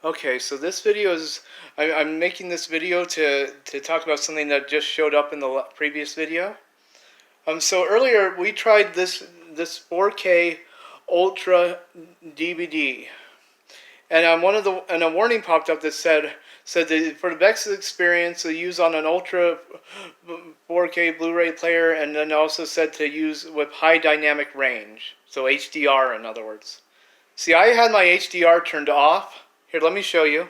Okay, so this video is I'm making this video to talk about something that just showed up in the previous video. So earlier we tried this 4K Ultra DVD, and a warning popped up that said that for the best experience to use on an Ultra 4K Blu-ray player, and then also said to use with high dynamic range, so HDR in other words. See, I had my HDR turned off. Here, let me show you.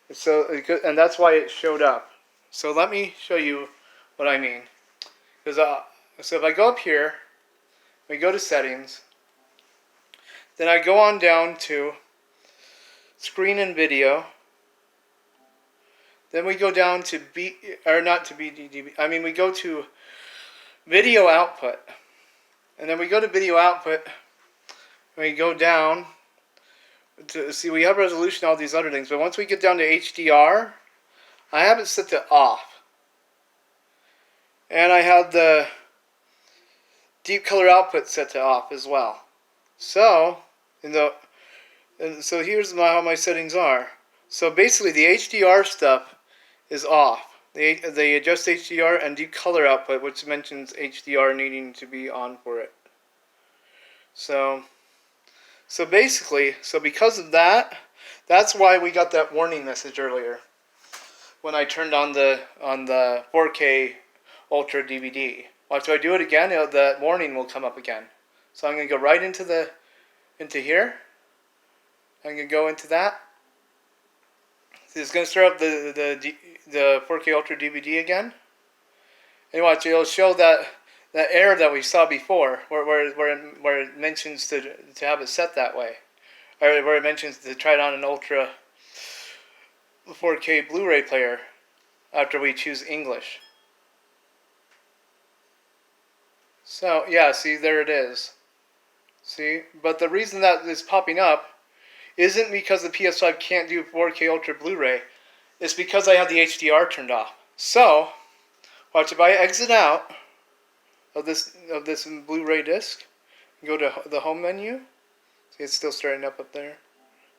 And that's why it showed up. So let me show you what I mean. Because so if I go up here, we go to settings, then I go on down to screen and video. Then we go down to not to BDDB. I mean, we go to video output, and then we go to video output. And we go down to see we have resolution, all these other things. But once we get down to HDR, I have it set to off. And I have the deep color output set to off as well. So, so here's how my settings are. So basically the HDR stuff is off. They adjust HDR and deep color output, which mentions HDR needing to be on for it. So basically, because of that, that's why we got that warning message earlier when I turned on the 4K Ultra DVD. If I do it again, that warning will come up again. So I'm going to go right into here. I'm going to go into that. It's going to start up the 4K Ultra DVD again. And watch, it'll show that error that we saw before, where it mentions to have it set that way, or where it mentions to try it on an Ultra 4K Blu-ray player after we choose English. So yeah, see, there it is. See, but the reason that is popping up isn't because the PS5 can't do 4K Ultra Blu-ray. It's because I have the HDR turned off. So watch, if I exit out of this Blu-ray disc, go to the home menu. See, it's still starting up there.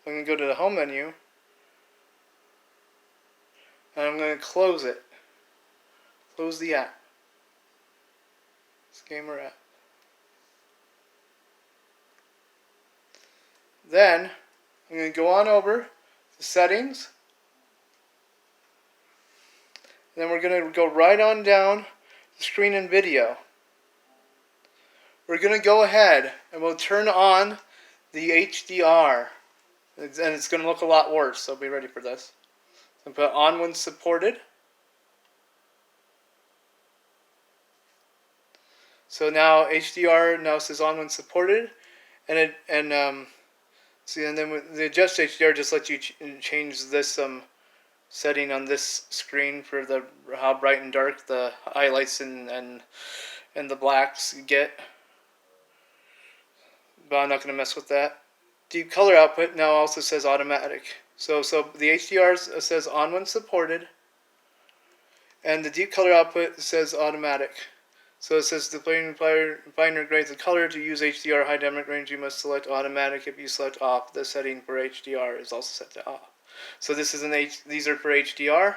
I'm going to go to the home menu, and I'm going to close it. Close the app. This gamer app. Then I'm going to go on over to settings. And then we're going to go right on down to screen and video. We're going to go ahead and we'll turn on the HDR. And it's going to look a lot worse, so be ready for this. So put on when supported. So now HDR now says on when supported, and see, and then the adjust HDR just lets you change this setting on this screen for how bright and dark the highlights and the blacks get. But I'm not going to mess with that. Deep color output now also says automatic. So the HDR says on when supported, and the deep color output says automatic. So it says the refiner grades the color. To use HDR high dynamic range, you must select automatic. If you select off, the setting for HDR is also set to off. So this is these are for HDR.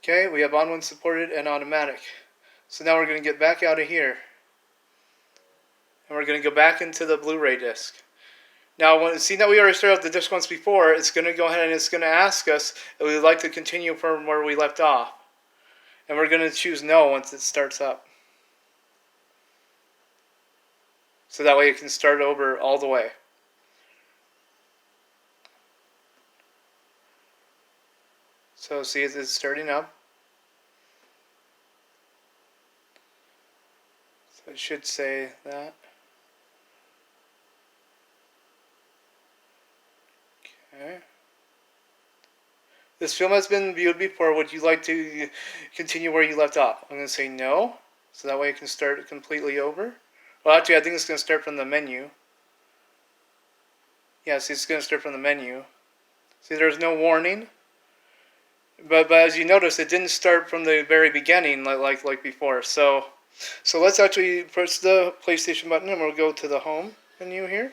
Okay, we have on when supported and automatic. So now we're going to get back out of here. And we're going to go back into the Blu-ray disc. Now, see that we already started out the disc once before, it's going to go ahead and it's going to ask us if we would like to continue from where we left off. And we're going to choose no once it starts up. So that way it can start over all the way. So see, it's starting up. So it should say that. Okay. This film has been viewed before. Would you like to continue where you left off? I'm going to say no. So that way it can start completely over. Well, actually, I think it's going to start from the menu. Yeah, see, it's going to start from the menu. See, there's no warning. But as you notice, it didn't start from the very beginning like before. So let's actually press the PlayStation button, and we'll go to the home menu here.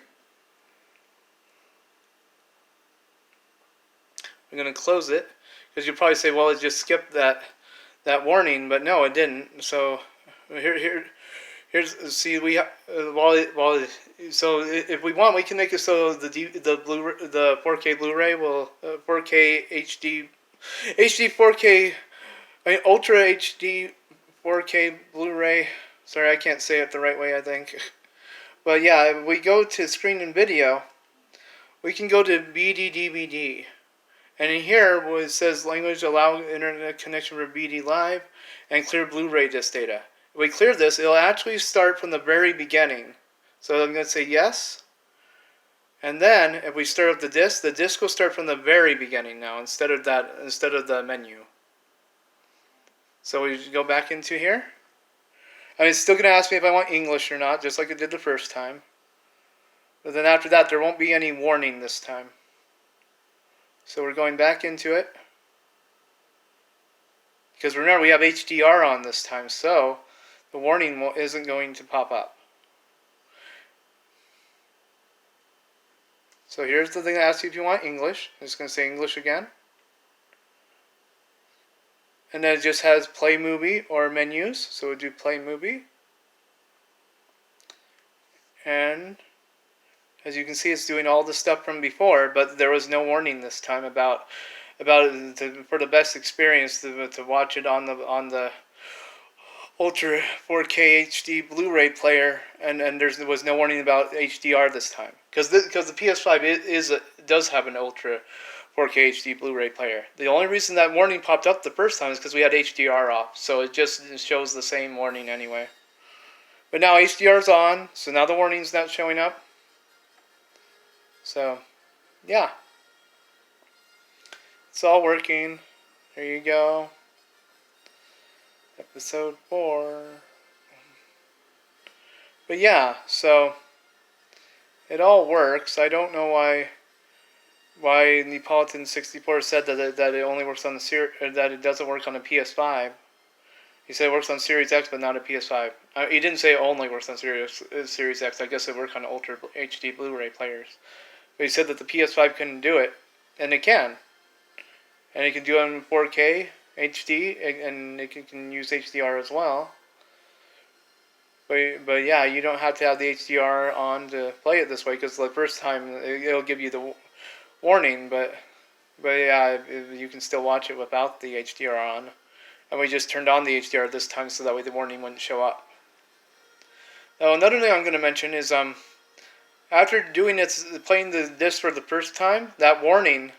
I'm going to close it because you'll probably say, well, it just skipped that warning, but no, it didn't. So here's see we so if we want, we can make it so the 4K Blu-ray will 4K HD 4K Ultra HD 4K Blu-ray. Sorry, I can't say it the right way, I think. But yeah, if we go to screen and video, we can go to BD DVD. And in here, where it says language allow internet connection for BD Live and clear Blu-ray disc data. If we clear this, it'll actually start from the very beginning. So I'm going to say yes. And then if we start up the disc will start from the very beginning now instead of the menu. So we go back into here. I mean, it's still going to ask me if I want English or not, just like it did the first time. But then after that, there won't be any warning this time. So we're going back into it. Because remember, we have HDR on this time, so the warning isn't going to pop up. So here's the thing that asks you if you want English. It's going to say English again. And then it just has play movie or menus. So we'll do play movie. And as you can see, it's doing all the stuff from before, but there was no warning this time about for the best experience to watch it on the Ultra 4K HD Blu-ray player, and there was no warning about HDR this time because the PS5 does have an Ultra 4K HD Blu-ray player. The only reason that warning popped up the first time is because we had HDR off, so it just shows the same warning anyway. But now HDR's on, so now the warning's not showing up. So, yeah. It's all working. There you go. Episode 4. But yeah, so it all works. I don't know why Neapolitan 64 said that it only works on that it doesn't work on the PS5. He said it works on Series X, but not a PS5. He didn't say it only works on Series X. I guess it works on Ultra HD Blu-ray players. But he said that the PS5 couldn't do it, and it can. And it can do it in 4K HD, and it can use HDR as well. But yeah, you don't have to have the HDR on to play it this way, because the first time it'll give you the warning, but yeah, you can still watch it without the HDR on. And we just turned on the HDR this time so that way the warning wouldn't show up. Now another thing I'm going to mention is after playing the disc for the first time, that warning,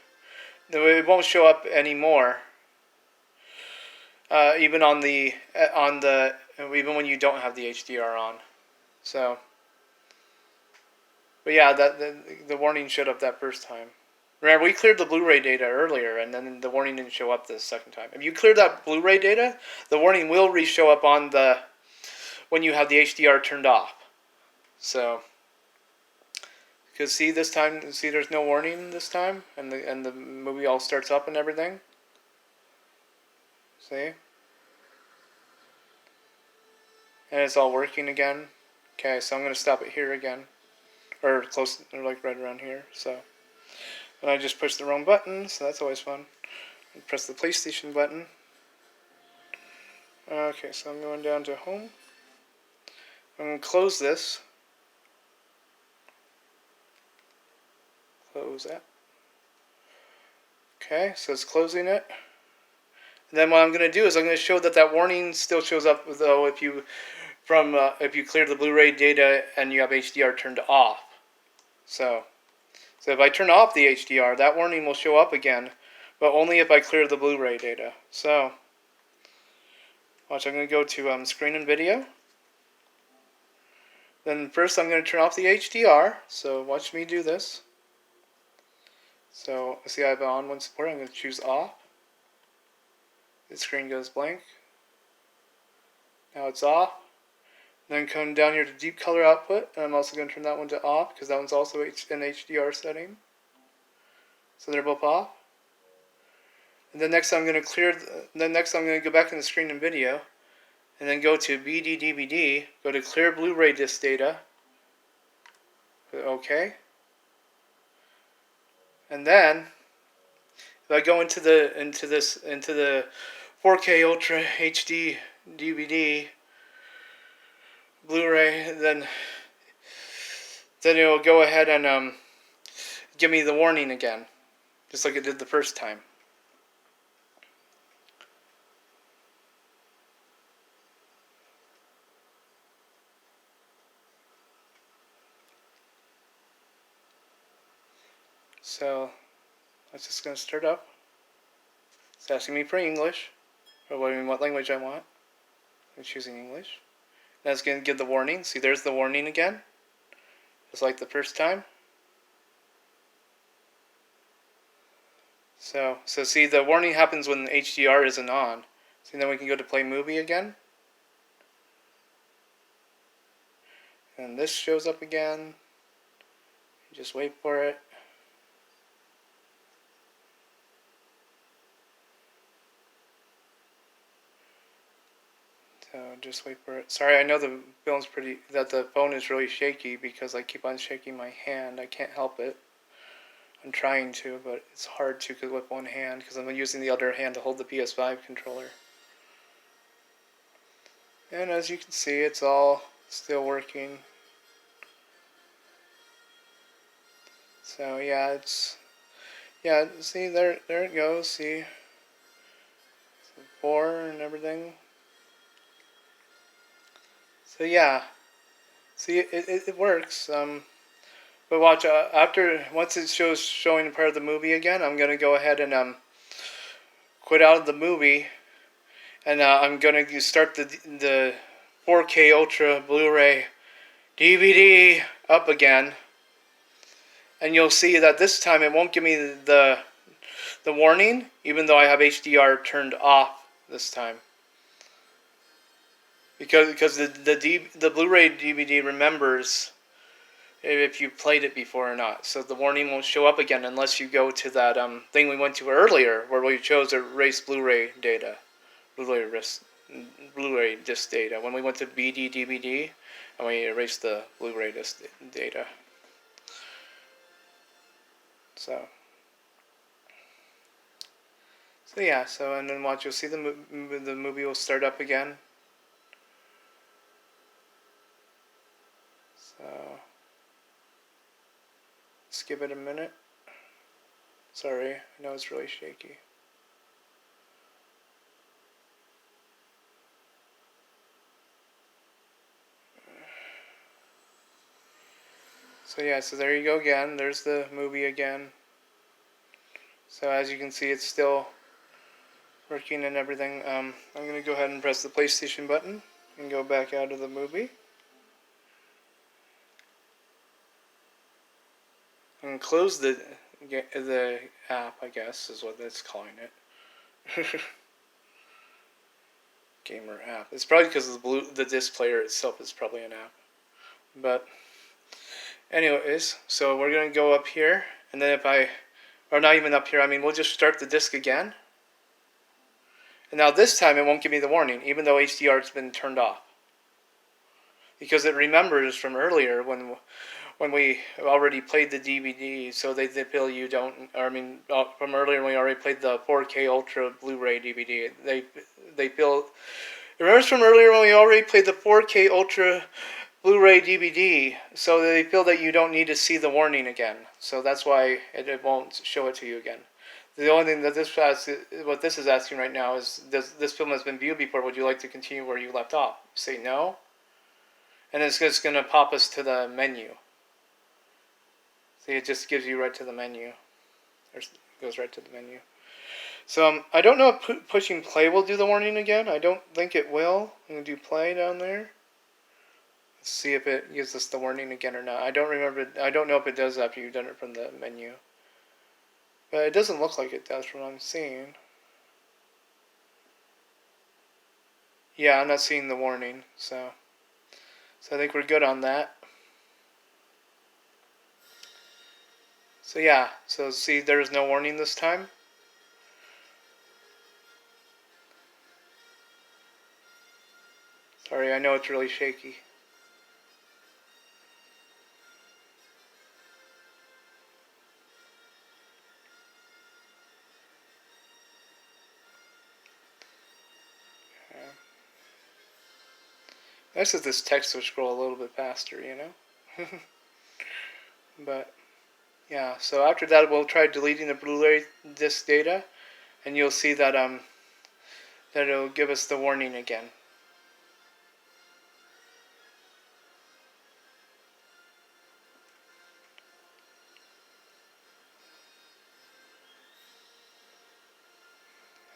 it won't show up anymore. Even even when you don't have the HDR on. So, but yeah, the warning showed up that first time. Remember, we cleared the Blu-ray data earlier, and then the warning didn't show up the second time. If you clear that Blu-ray data, the warning will re-show up when you have the HDR turned off. So, because see there's no warning this time, and the movie all starts up and everything. See? And it's all working again. Okay, so I'm going to stop it here again. Or close, or like right around here, so. And I just pushed the wrong button, so that's always fun. And press the PlayStation button. Okay, so I'm going down to home. I'm going to close this. Close that. Okay, so it's closing it. And then what I'm going to do is I'm going to show that warning still shows up, though, if you clear the Blu-ray data and you have HDR turned off. So if I turn off the HDR, that warning will show up again, but only if I clear the Blu-ray data. So, watch, I'm going to go to screen and video. Then first I'm going to turn off the HDR, so watch me do this. So, see I have on when support, I'm going to choose off. The screen goes blank. Now it's off. Then come down here to deep color output, and I'm also going to turn that one to off because that one's also an HDR setting. So they're both off. And then next I'm going to go back in the screen and video, and then go to BD DVD, go to clear Blu-ray disc data. OK. And then If I go into the 4K Ultra HD DVD Blu-ray, then it will go ahead and give me the warning again, just like it did the first time. So that's just going to start up. It's asking me for English, or what language I want. I'm choosing English. That's going to give the warning. See, there's the warning again, just like the first time. So see, the warning happens when HDR isn't on. So then we can go to play movie again. And this shows up again. Just wait for it. So just wait for it. Sorry, I know the phone is really shaky because I keep on shaking my hand. I can't help it. I'm trying to, but it's hard to with one hand because I'm using the other hand to hold the PS5 controller. And as you can see, it's all still working. So yeah, see there it goes. See, it's 4 and everything. So yeah, see it works. But watch once it showing part of the movie again, I'm gonna go ahead and quit out of the movie, and I'm gonna start the 4K Ultra Blu-ray DVD up again, and you'll see that this time it won't give me the warning, even though I have HDR turned off this time. Because the Blu-ray DVD remembers if you played it before or not, so the warning won't show up again unless you go to that thing we went to earlier, where we chose to erase Blu-ray data, Blu-ray disc data. When we went to BD DVD, and we erased the Blu-ray disc data. So yeah, and then watch, you'll see the movie will start up again. So let's give it a minute. Sorry, I know it's really shaky. So yeah, so there you go again. There's the movie again. So as you can see, it's still working and everything. I'm going to go ahead and press the PlayStation button and go back out of the movie. And close the app, I guess, is what it's calling it. Gamer app. It's probably because of the disc player itself is probably an app. But anyways, so we're going to go up here, and then or not even up here, I mean, we'll just start the disc again. And now this time it won't give me the warning, even though HDR has been turned off. Because it remembers from earlier when we already played the DVD, so they feel you don't, from earlier when we already played the 4K Ultra Blu-ray DVD, they feel, it remembers from earlier when we already played the 4K Ultra Blu-ray DVD, so they feel that you don't need to see the warning again. So that's why it won't show it to you again. The only thing that what this is asking right now is, this film has been viewed before, would you like to continue where you left off? Say no. And it's just going to pop us to the menu. See, it just gives you right to the menu. Or goes right to the menu. So I don't know if pushing play will do the warning again. I don't think it will. I'm going to do play down there. Let's see if it gives us the warning again or not. I don't remember. I don't know if it does after you've done it from the menu. But it doesn't look like it does from what I'm seeing. Yeah, I'm not seeing the warning. So I think we're good on that. So yeah, so see, there's no warning this time. Sorry, I know it's really shaky. Nice that this text will scroll a little bit faster, you know? But, yeah, so after that we'll try deleting the Blu-ray disc data, and you'll see that that it'll give us the warning again.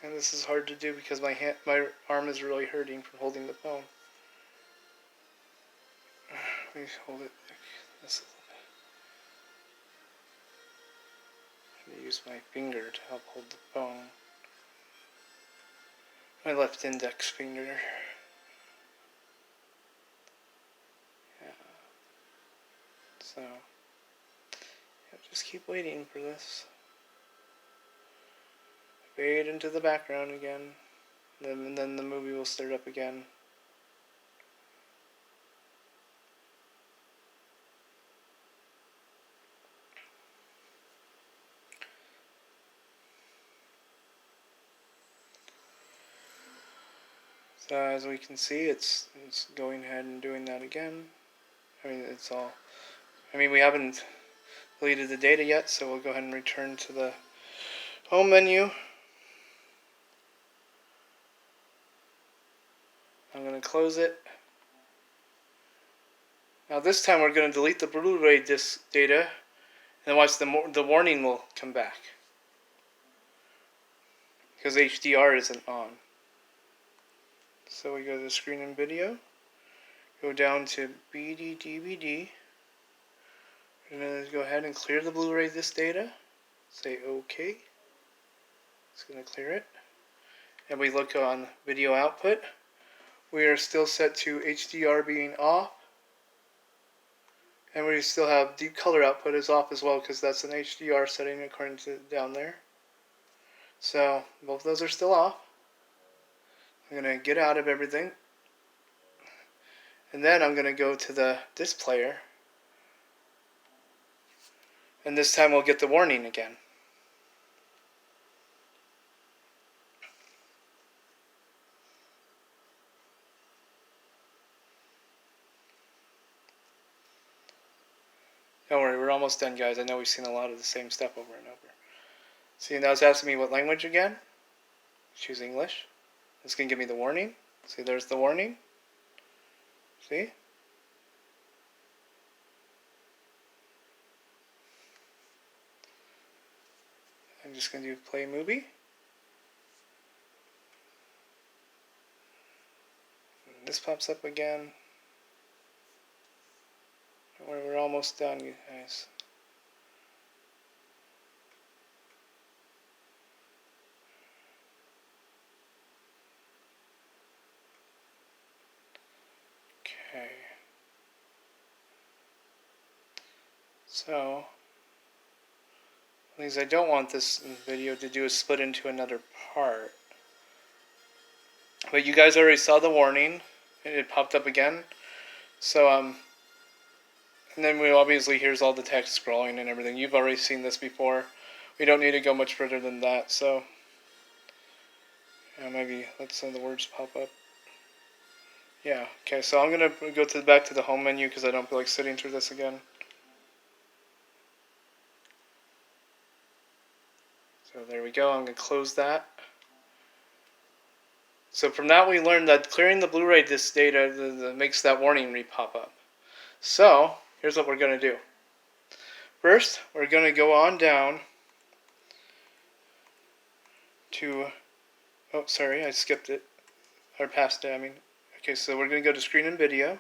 And this is hard to do because my arm is really hurting from holding the phone. Let me hold it like this a little bit. I'm going to use my finger to help hold the phone. My left index finger. Yeah. So, yeah, just keep waiting for this. Fade into the background again. And then the movie will start up again. So as we can see, it's going ahead and doing that again. I mean, we haven't deleted the data yet, so we'll go ahead and return to the home menu. I'm going to close it. Now this time we're going to delete the Blu-ray disc data, and watch the warning will come back. Because HDR isn't on. So we go to screen and video, go down to BD DVD, and then go ahead and clear the Blu-ray disc data, say OK, it's going to clear it, and we look on video output, we are still set to HDR being off, and we still have deep color output is off as well because that's an HDR setting according to down there. So both of those are still off. I'm going to get out of everything. And then I'm going to go to the disc player. And this time we'll get the warning again. Don't worry, we're almost done, guys. I know we've seen a lot of the same stuff over and over. See, now it's asking me what language again. Choose English. It's going to give me the warning. See, there's the warning. See? I'm just going to do play movie. And this pops up again. We're almost done, you guys. Okay. So, things I don't want this video to do is split into another part. But you guys already saw the warning. It popped up again. So, and then we obviously here's all the text scrolling and everything. You've already seen this before. We don't need to go much further than that. So, yeah, maybe let some of the words pop up. Yeah, okay, so I'm going to go back to the home menu because I don't feel like sitting through this again. So there we go, I'm going to close that. So from that we learned that clearing the Blu-ray disc data makes that warning re-pop up. So, here's what we're going to do. First, we're going to go on down to, oh sorry, I skipped it, or passed it, I mean. Okay, so we're going to go to screen and video.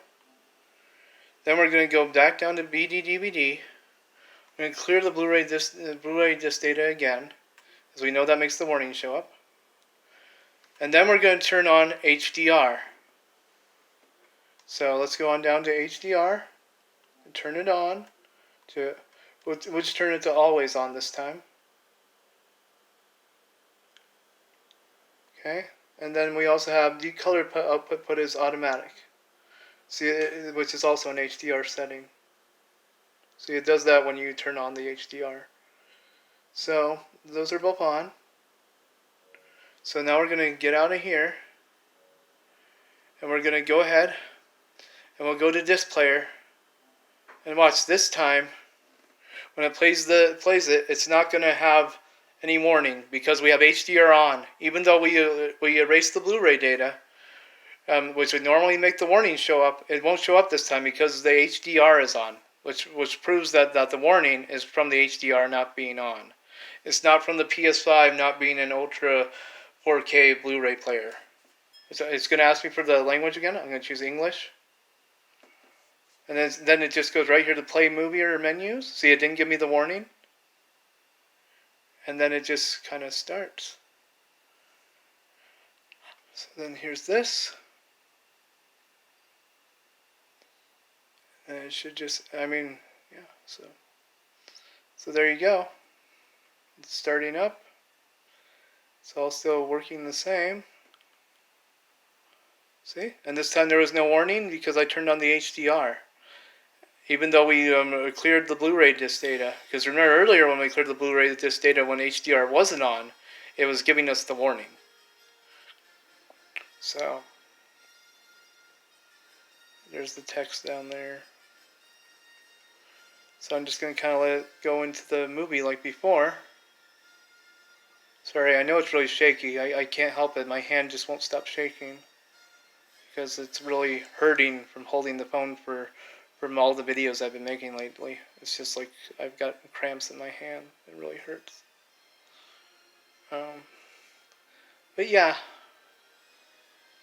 Then we're going to go back down to BD DVD. We're going to clear the Blu-ray disc data again, as we know that makes the warning show up. And then we're going to turn on HDR. So let's go on down to HDR and turn it on. We'll just turn it to always on this time. Okay, and then we also have decolor output is automatic. See, which is also an HDR setting. See, it does that when you turn on the HDR. So those are both on. So now we're going to get out of here, and we're going to go ahead and we'll go to disc player, and watch this time. When it plays it, it's not going to have any warning because we have HDR on. Even though we erase the Blu-ray data, which would normally make the warning show up, it won't show up this time because the HDR is on, which proves that the warning is from the HDR not being on. It's not from the PS5 not being an Ultra 4K Blu-ray player. It's going to ask me for the language again. I'm going to choose English. And then it just goes right here to play movie or menus. See, it didn't give me the warning. And then it just kind of starts. So then here's this. And it should just, yeah, so there you go. It's starting up. It's all still working the same. See? And this time there was no warning because I turned on the HDR. Even though we cleared the Blu-ray disc data. Because remember earlier when we cleared the Blu-ray disc data when HDR wasn't on, it was giving us the warning. So, there's the text down there. So I'm just going to kind of let it go into the movie like before. Sorry, I know it's really shaky. I can't help it. My hand just won't stop shaking. Because it's really hurting from holding the phone from all the videos I've been making lately. It's just like I've got cramps in my hand. It really hurts. But yeah.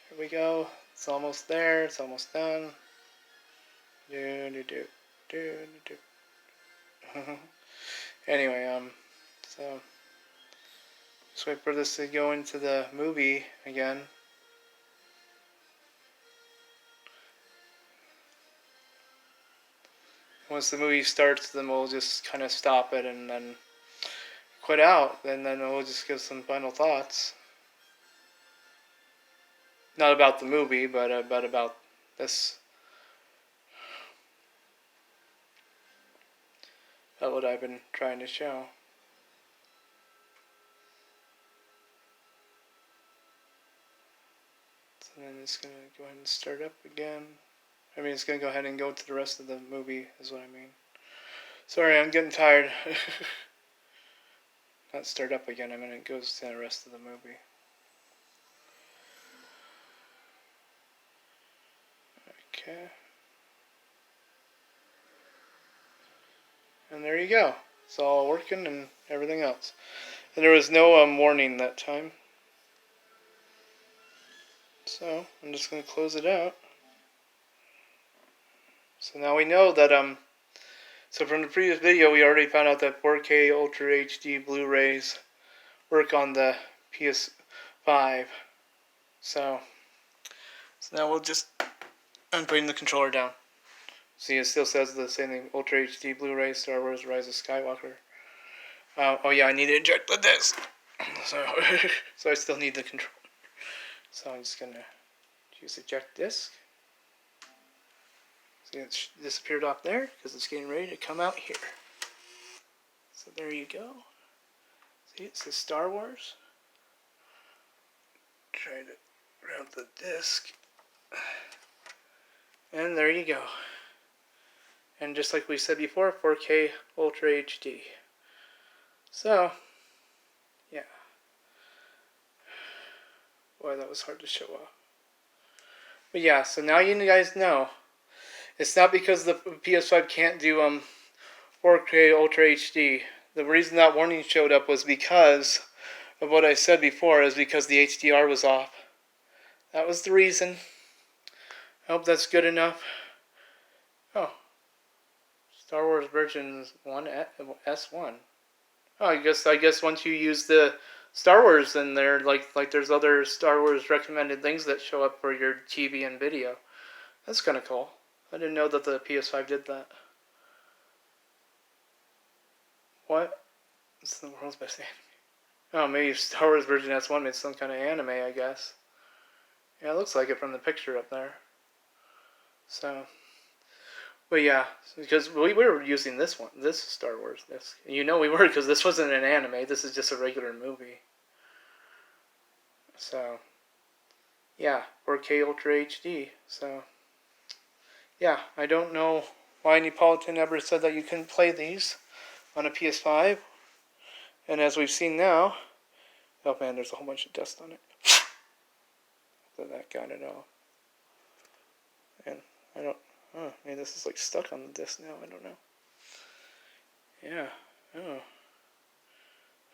Here we go. It's almost there. It's almost done. Anyway, so just wait for this to go into the movie again. Once the movie starts, then we'll just kind of stop it and then quit out, and then we'll just give some final thoughts. Not about the movie, but about this. About what I've been trying to show. So then it's going to go ahead and start up again. It's going to go ahead and go to the rest of the movie, is what I mean. Sorry, I'm getting tired. Not start up again, it goes to the rest of the movie. Okay. And there you go. It's all working and everything else. And there was no warning that time. So, I'm just going to close it out. So now we know that, so from the previous video we already found out that 4K Ultra HD Blu-rays work on the PS5. So now we'll just, I'm putting the controller down. See, it still says the same thing, Ultra HD Blu-ray, Star Wars Rise of Skywalker. Oh yeah, I need to eject the disc. So I still need the controller. So I'm just going to choose eject disc. See, it's disappeared off there because it's getting ready to come out here. So there you go. See, it says Star Wars. Try to grab the disc. And there you go. And just like we said before, 4K Ultra HD. So, yeah. Boy, that was hard to show off. But yeah, so now you guys know. It's not because the PS5 can't do 4K Ultra HD. The reason that warning showed up was because of what I said before, is because the HDR was off. That was the reason. I hope that's good enough. Oh. Star Wars versions 1 S1. Oh, I guess once you use the Star Wars in there, like there's other Star Wars recommended things that show up for your TV and video. That's kind of cool. I didn't know that the PS5 did that. What? It's the world's best anime. Oh, maybe Star Wars version S1 made some kind of anime, I guess. Yeah, it looks like it from the picture up there. So, but yeah, because we were using this Star Wars disc. You know we were, because this wasn't an anime. This is just a regular movie. So, yeah, 4K Ultra HD. So, yeah, I don't know why Neapolitan ever said that you couldn't play these on a PS5. And as we've seen now, oh man, there's a whole bunch of dust on it. So that got it off. And I don't, oh, maybe this is like stuck on the disc now, I don't know. Yeah, oh. Not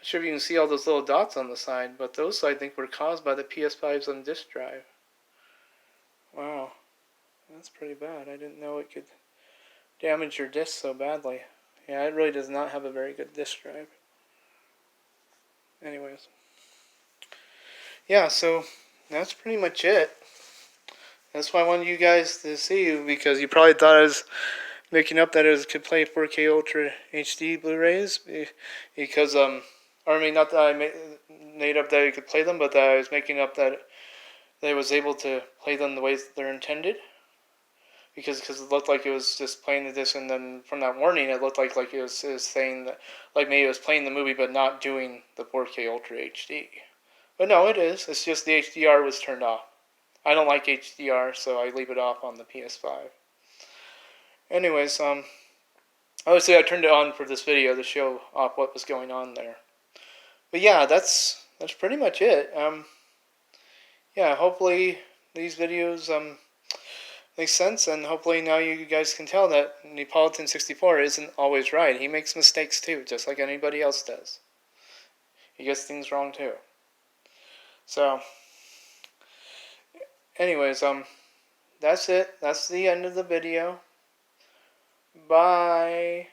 sure if you can see all those little dots on the side, but those I think were caused by the PS5's on disk drive. Wow, that's pretty bad. I didn't know it could damage your disk so badly. Yeah, it really does not have a very good disk drive. Anyways. Yeah, so that's pretty much it. That's why I wanted you guys to see you, because you probably thought I was making up that it could play 4K Ultra HD Blu-rays, because or I mean, not that I made up that it could play them, but that I was making up that it was able to play them the way they're intended. Because it looked like it was just playing the disc, and then from that warning, it looked like it was saying that, like maybe it was playing the movie but not doing the 4K Ultra HD. But no, it is. It's just the HDR was turned off. I don't like HDR, so I leave it off on the PS5. Anyways, obviously I turned it on for this video to show off what was going on there. But yeah, that's pretty much it. Yeah, hopefully these videos make sense, and hopefully now you guys can tell that Neapolitan 64 isn't always right. He makes mistakes too, just like anybody else does. He gets things wrong too. So, anyways, that's it. That's the end of the video. Bye.